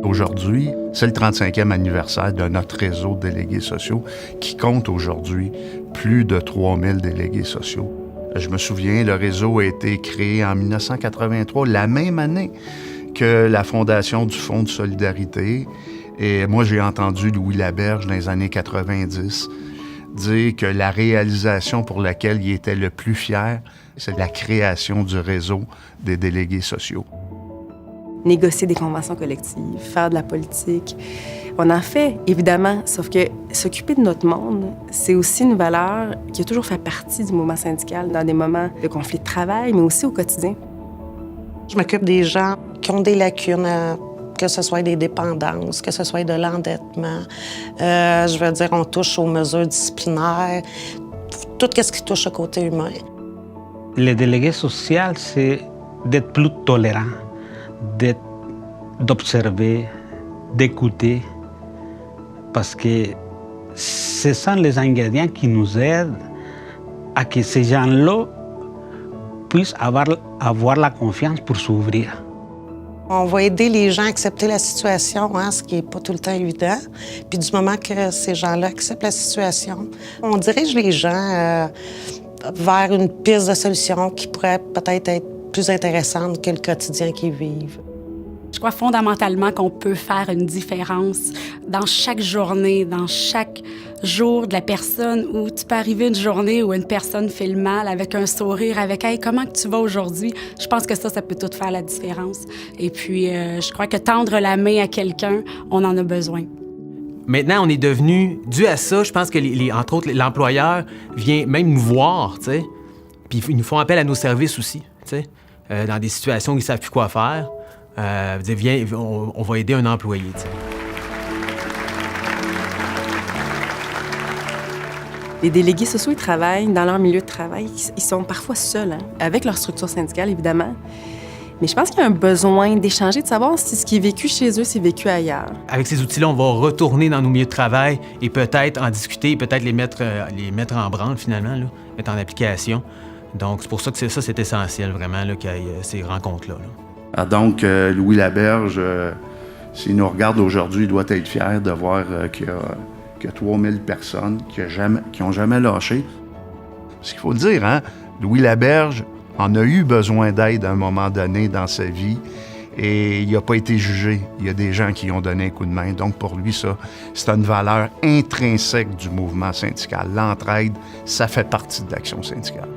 Aujourd'hui, c'est le 35e anniversaire de notre réseau de délégués sociaux qui compte aujourd'hui plus de 3000 délégués sociaux. Je me souviens, le réseau a été créé en 1983, la même année que la fondation du Fonds de solidarité. Et moi, j'ai entendu Louis Laberge dans les années 90 dire que la réalisation pour laquelle il était le plus fier, c'est la création du réseau des délégués sociaux. Négocier des conventions collectives, faire de la politique. On en fait, évidemment, sauf que s'occuper de notre monde, c'est aussi une valeur qui a toujours fait partie du mouvement syndical dans des moments de conflit de travail, mais aussi au quotidien. Je m'occupe des gens qui ont des lacunes, que ce soit des dépendances, que ce soit de l'endettement. Je veux dire, on touche aux mesures disciplinaires, tout ce qui touche au côté humain. Le délégué social, c'est d'être plus tolérant, d'observer, d'écouter, parce que ce sont les ingrédients qui nous aident à que ces gens-là puissent avoir la confiance pour s'ouvrir. On va aider les gens à accepter la situation, ce qui n'est pas tout le temps évident. Puis du moment que ces gens-là acceptent la situation, on dirige les gens vers une piste de solution qui pourrait peut-être être plus intéressante que le quotidien qu'ils vivent. Je crois fondamentalement qu'on peut faire une différence dans chaque journée, dans chaque jour de la personne, où tu peux arriver une journée où une personne fait le mal avec un sourire, avec « Hey, comment que tu vas aujourd'hui? » Je pense que ça peut tout faire la différence. Et puis, je crois que tendre la main à quelqu'un, on en a besoin. Maintenant, on est devenu, dû à ça, je pense que, entre autres, l'employeur vient même nous voir, tu sais, puis ils nous font appel à nos services aussi, tu sais, dans des situations où ils ne savent plus quoi faire. Viens, on va aider un employé, tu sais. Les délégués sociaux, ils travaillent dans leur milieu de travail. Ils sont parfois seuls, avec leur structure syndicale, évidemment. Mais je pense qu'il y a un besoin d'échanger, de savoir si ce qui est vécu chez eux, c'est vécu ailleurs. Avec ces outils-là, on va retourner dans nos milieux de travail et peut-être en discuter, peut-être les mettre en branle, finalement, là, mettre en application. Donc, c'est pour ça que c'est essentiel, vraiment, là, qu'il y ait ces rencontres-là. Donc, Louis Laberge, s'il nous regarde aujourd'hui, il doit être fier de voir qu'il y a 3000 personnes qui n'ont jamais lâché. Ce qu'il faut dire, Louis Laberge en a eu besoin d'aide à un moment donné dans sa vie et il n'a pas été jugé. Il y a des gens qui lui ont donné un coup de main. Donc, pour lui, ça, c'est une valeur intrinsèque du mouvement syndical. L'entraide, ça fait partie de l'action syndicale.